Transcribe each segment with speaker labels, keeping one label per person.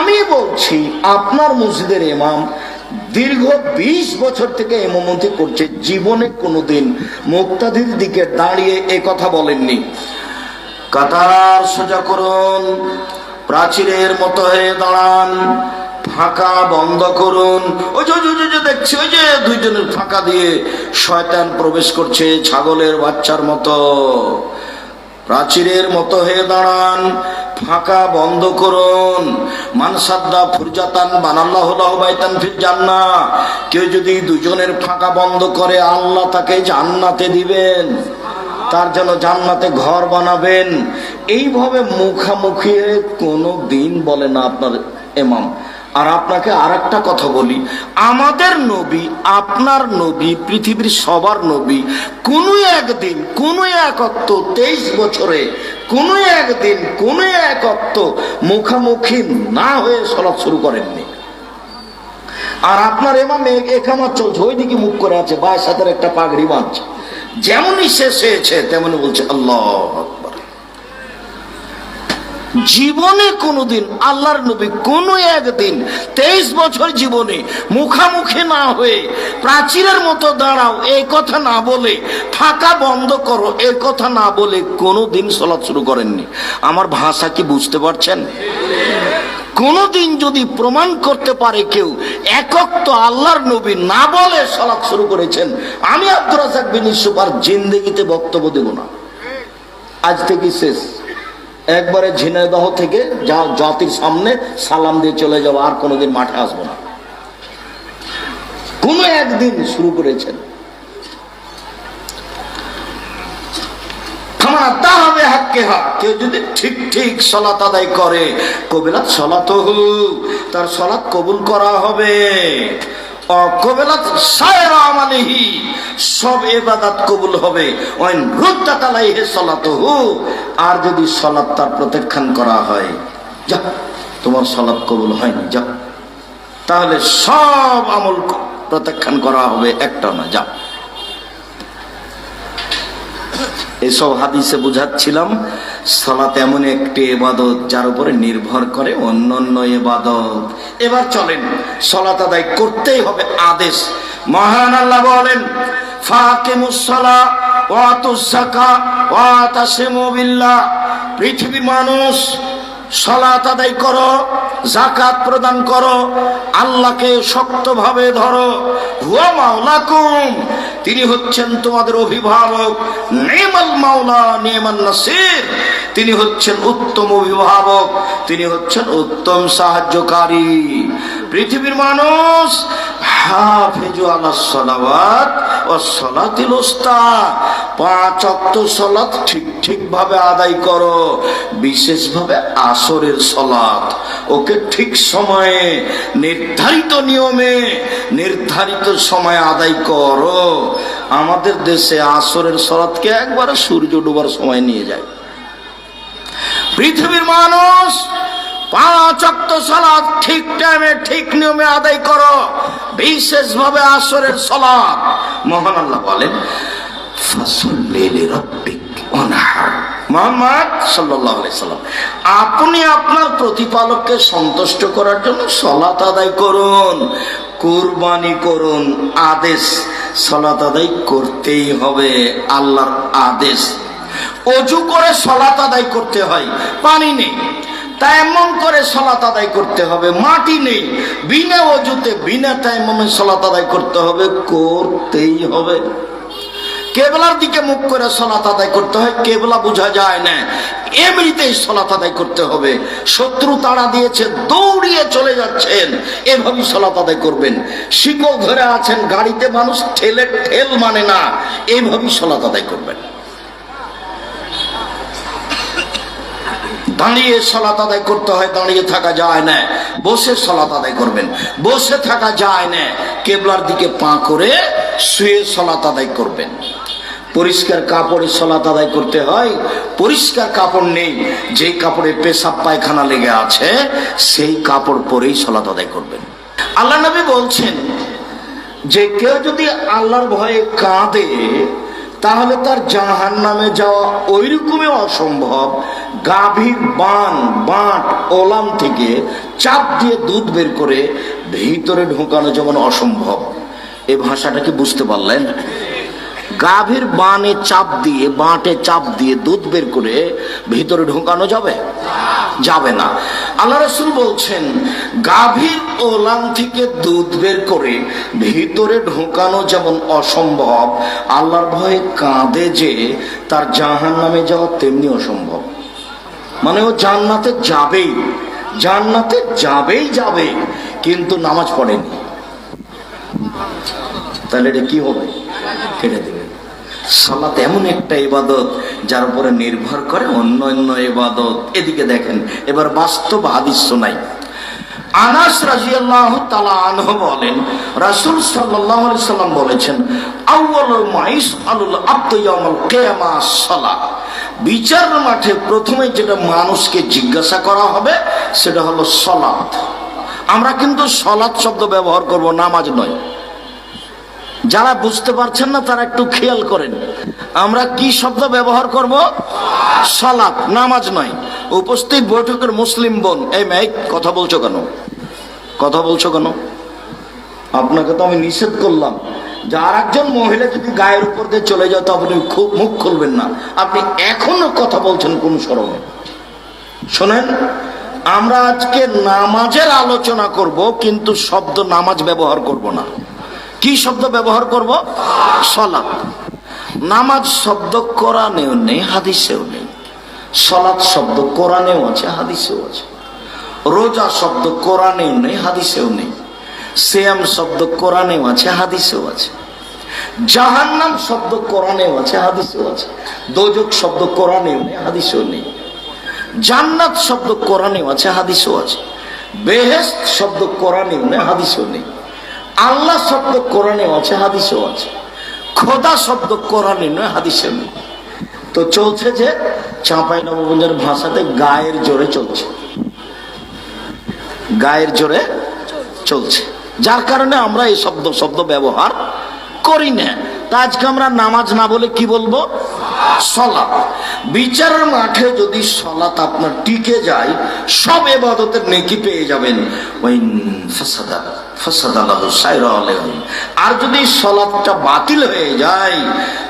Speaker 1: আমি বলছি আপনার মসজিদের ইমাম দীর্ঘ 20 বছর থেকে ইমামতি করছে, জীবনে কোনোদিন মুক্তাদির দিকে দাঁড়িয়ে এ কথা বলেননি, কাতার সোজা করুন, প্রাচীরের মতো হয়ে দাঁড়ান, ফাঁকা বন্ধ করুন। ওই যে দেখছি, ওই যে দুইজনের ফাঁকা দিয়ে শয়তান প্রবেশ করছে ছাগলের বাচ্চার মতো। প্রাচীরের মতো হয়ে দাঁড়ান, ফাঁকা বন্ধ করুন। মানসাদ্দা ফুরজাতান বানাল্লাহু লাহু বাইতান ফিল জান্নাহ, কেউ যদি দুজনের ফাঁকা বন্ধ করে আল্লাহ তাকে জান্নাতে দিবেন, তার জন্য জান্নাতে ঘর বানাবেন। এইভাবে মুখামুখি কোনো দিন বলে না আপনার ইমাম। আর আপনাকে আর একটা কথা বলি, আমাদের নবী, আপনার নবী, পৃথিবীর সবার নবী কোনো একদিন কোনো এক অক্ত 23 বছরে কোনো একদিন কোনো এক অক্ত মুখামুখি না হয়ে সালাত শুরু করেননি। আর আপনার ইমাম একামত চলছে, ওইদিকে মুখ করে আছে, বায়ের সাথে একটা পাগড়ি বাঁধছে, যেমনই শেষ হয়েছে তেমনি বলছে আল্লাহু আকবার। জীবনে কোনোদিন আল্লাহর নবী কোনো একদিন 23 বছর জীবনে মুখামুখি না হয়ে প্রাচীরের মতো দাঁড়াও এই কথা না বলে, ফাঁকা বন্ধ করো এই কথা না বলে কোনোদিন সালাত শুরু করেননি। আমার ভাষা কি বুঝতে পারছেন? কোনদিন যদি প্রমাণ করতে পারে কেউ একক তো আল্লাহর নবী না বলে সালাত শুরু করেছেন, আমি আব্দুর রাজ্জাক বিন ইউসুফ আর জিন্দেগিতে বক্তব্য দেব না। আজ থেকে শেষ, একবারে ঝিনাইদহ থেকে যা জাতির সামনে সালাম দিয়ে চলে যাবো, আর কোনোদিন মাঠে আসবো না। কোন একদিন শুরু করেছেন, কেউ যদি ঠিক ঠিক সালাত আদায় করে, কবিলাত সালাতহু, তার সালাত কবুল করা হবে। অকবিলাত সায়রা আমালিহি, সব ইবাদত কবুল হবে। ওয়াইন রুদ্দাত আলাইহি সালাতুহু, আর যদি সালাত তার প্রত্যাখ্যান করা হয়, যা তোমার সালাত কবুল হয়নি, যা, তাহলে সব আমল প্রত্যাখ্যান করা হবে, একটা না, যা। এসব হাদিসে বুঝাচ্ছিলাম সালাত এমন একটি ইবাদত যার উপরে নির্ভর করে অন্যান্য ইবাদত। এবার চলেন, সালাত আদায় করতেই হবে, আদেশ। মহান আল্লাহ বলেন ফাকিমুস সালাহ ওয়া আতুজ যাকাত ওয়া তাসিমু বিল্লাহ, পৃথিবীর মানুষ সালাত আদায় করো, যাকাত প্রদান করো, আল্লাহকে শক্তভাবে ধরো। হুয়া মাওলাকুম, তিনি হচ্ছেন তোমাদের অভিভাবক। নিমাল মাওলা নিমান নাসির, তিনি হচ্ছেন উত্তম অভিভাবক, তিনি হচ্ছেন উত্তম সাহায্যকারী। পৃথিবীর মানুষ হাফিজু আলাস সালাওয়াত ওয়াস সালাতিল উস্তা, 5 ওয়াক্ত সালাত ঠিক ভাবে আদায় করো, বিশেষভাবে আসরের সালাত ওকে ঠিক সময়ে নির্ধারিত নিয়মে নির্ধারিত সময়ে আদায় করো। আমাদের দেশে আসরের সালাতকে একবারে সূর্য ডোবার সময় নিয়ে যায়। পৃথিবীর মানুষ 5 ওয়াক্ত সালাত ঠিক টাইমে ঠিক নিয়মে আদায় করো, বিশেষভাবে আসরের সালাত। মহান আল্লাহ বলেন ফাসাল্লি লিরাব্বিক ওয়ানহার, মুহাম্মদ সাল্লাল্লাহু আলাইহি সাল্লাম, আপনি আপনার প্রতিপালককে সন্তুষ্ট করার জন্য সালাত আদায় করুন, কুরবানি করুন। আদেশ, সালাত আদায় করতেই হবে, আল্লাহর আদেশ। ওযু করে সালাত আদায় করতে হয়, পানি নেই, তায়াম্মুম করে সালাত আদায় করতে হবে, মাটি নেই, বিনা ওযুতে বিনা তায়াম্মুমে সালাত আদায় করতে হবে, করতেই হবে। কেবলার দিকে মুখ করে সালাত আদায় করতে হয়, কেবলা বোঝা যায় না, এমনিতেই সালাত আদায় করতে হবে। শত্রু তাড়া দিয়েছে, দৌড়িয়ে চলে যাচ্ছেন, এভাবেই সালাত আদায় করবেন। শিকল ধরে আছেন, গাড়িতে মানুষ ঠেল মানে না, এইভাবেই সালাত আদায় করবেন। দাঁড়িয়ে সালাত আদায় করতে হয়, দাঁড়িয়ে থাকা যায় না, বসে সালাত আদায় করবেন, বসে থাকা যায় না, কেবলার দিকে পা করে শুয়ে সালাত আদায় করবেন। পরিষ্কার কাপড়ে সালাত আদায় করতে হয়, পরিষ্কার কাপড় নেই, যেই কাপড়ে পেশাব পায়খানা লেগে আছে সেই কাপড় পরেই সালাত আদায় করবেন। আল্লাহ নবী বলছেন যে কেউ যদি আল্লাহর ভয়ে কাঁদে তাহলে তার জাহান্নামে যাওয়া ওই রকমই অসম্ভব গাভীর বাঁট ওলান থেকে চাপ দিয়ে দুধ বের করে ভিতরে ঢোকানো যেমন অসম্ভব। এই ভাষাটা কি বুঝতে পারলেন? গাভীর বাঁটে চাপ দিয়ে দুধ বের করে ভিতরে ঢোকানো যাবে না। আল্লাহ রাসূল বলছেন গাভীর ওলান থেকে দুধ বের করে ভিতরে ঢোকানো যেমন অসম্ভব, আল্লাহর ভয়ে কাঁদে যে তার জাহান্নামে যাওয়া তেমনি অসম্ভব। মানে ও জান্নাতে যাবে কিন্তু নামাজ পড়েনি, তাহলে এটা কি হবে? কেটে দেবে। সালাত এমন একটা ইবাদত যার উপরে নির্ভর করে অন্যান্য ইবাদত। এদিকে দেখেন এবার বাস্তব হাদিস শোনাই। আনাস রাদিয়াল্লাহু তাআলা আনহু বলেন রাসূল সাল্লাল্লাহু আলাইহি সাল্লাম বলেছেন আউয়ালু মা ইয়াসআলুল আবদু ইয়াউমাল কিয়ামাহ সালাত। বিচার মাঠে প্রথমে যেটা মানুষকে জিজ্ঞাসা করা হবে সেটা হলো সালাত। আমরা কিন্তু সালাত শব্দ ব্যবহার করব, নামাজ নয়। যারা বুঝতে পারছেন না তারা একটু খেয়াল করেন, আমরা কি শব্দ ব্যবহার করব? সালাত, নামাজ নয়। উপস্থিত বৈঠকের মুসলিম বোন, এই মেয়ে কথা বলছো কেন? আপনাকে তো আমি নিষেধ করলাম যে আর একজন মহিলা যদি গায়ের উপর দিয়ে চলে যায় তো আপনি মুখ খুলবেন না। আপনি এখনো কথা বলছেন কোন শরমে? শোনেন, আমরা আজকে নামাজের আলোচনা করব কিন্তু শব্দ নামাজ ব্যবহার করব না। কি শব্দ ব্যবহার করব? সালাত। নামাজ শব্দ কোরআনেও নেই, হাদিসেও নেই। সালাত শব্দ কোরআনেও আছে, হাদিসেও আছে। রোজা শব্দ কোরআনেও নেই, হাদিসেও নেই। সিয়াম শব্দ কোরআনেও আছে, হাদিসেও আছে। জাহান্নাম শব্দ কোরআনেও আছে, হাদিসেও আছে। দোজখ শব্দ কোরআনেও নেই, হাদিসেও নেই। জান্নাত শব্দ কোরআনেও আছে, হাদিসেও আছে। বেহেশত শব্দ কোরআনেও নেই, হাদিসেও নেই। আল্লাহ শব্দ কোরআনেও আছে, হাদিসেও আছে। খোদা শব্দ কোরআনে নয়, হাদিসেও নেই। তো চলছে যে চাঁপাইনবাবগঞ্জের ভাষাতে গায়ের জোরে চলছে, যার কারণে আমরা এই শব্দ ব্যবহার করি না। তা আজকে আমরা নামাজ না বলে কি বলবো? সালাত। বিচারের মাঠে যদি সালাত আপনার টিকে যায় সব ইবাদতের নেকি পেয়ে যাবেন। আর যদি সালাতটা বাতিল হয়ে যায়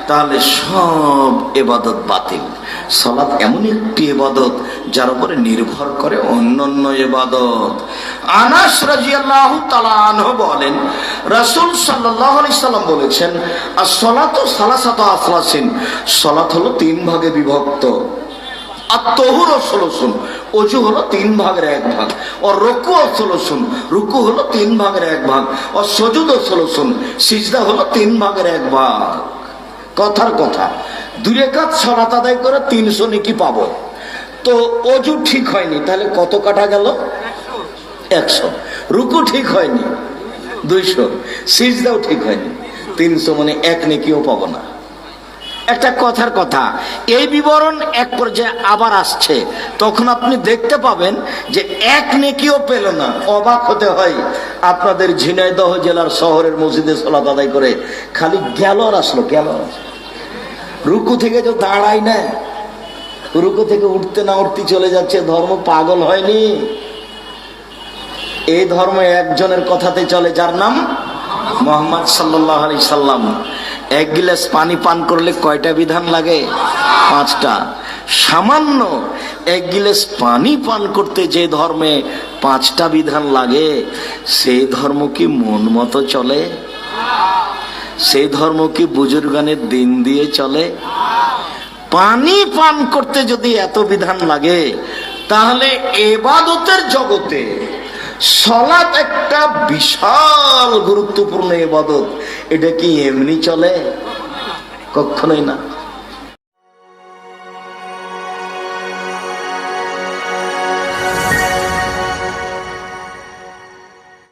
Speaker 1: তাহলে সব ইবাদত বাতিল। সালাত এমন একটি ইবাদত যার উপরে নির্ভর করে অন্যান্য ইবাদত। আনাস রাদিয়াল্লাহু তাআলা আনহু বলেন রাসূল সাল্লাল্লাহু আলাইহি সাল্লাম বলেছেন as-salatu salasatu aflasin, সালাত হলো 3 ভাগে বিভক্ত। আত-তাহুর সলসুন, ওযু হলো 3 ভাগের 1 ভাগ। আর রুকু সলসুন, রুকু হলো 3 ভাগের 1 ভাগ। আর সুজুদ সলসুন, সিজদা হলো 3 ভাগের 1 ভাগ। কথার কথা, 2 রাকাত সালাত আদায় করে 300 নেকি পাবো। তো ওযু ঠিক হয়নি তাহলে কত কাটা গেল? 100। রুকু ঠিক হয়নি 200, সিজদাও ঠিক হয়নি 300, মানে 1 নেকিও পাবো না। একটা কথার কথা, এই বিবরণ এক পর্যায়ে আবার আসছে, তখন আপনি দেখতে পাবেন যে 1 নেকিও পেল না। অবাক হতে হয়। আপনাদের ঝিনাইদহ জেলার শহরের মসজিদে সালাত আদায় করে খালি গেল আর আসলো। রুকু থেকে যে দাঁড়াই না, রুকু থেকে উঠতে না উঠতে চলে যাচ্ছে। ধর্ম পাগল হয়নি। এই ধর্ম একজনের কথাতে চলে যার নাম মুহাম্মদ সাল্লাল্লাহু আলাইহি সাল্লাম। 1 গ্লাস পানি পান করলে কয়টা বিধান লাগে? 5টা। সামান্য 1 গ্লাস পানি পান করতে যে ধর্মে 5টা বিধান লাগে, সেই ধর্ম কি মন মতো চলে? সেই ধর্ম কি বুজুর্গানের দিন দিয়ে চলে? পানি পান করতে যদি এত বিধান লাগে তাহলে ইবাদতের জগতে সালাত একটা বিশাল গুরুত্বপূর্ণ ইবাদত। এটা কি এমনি চলে? কখনোই না।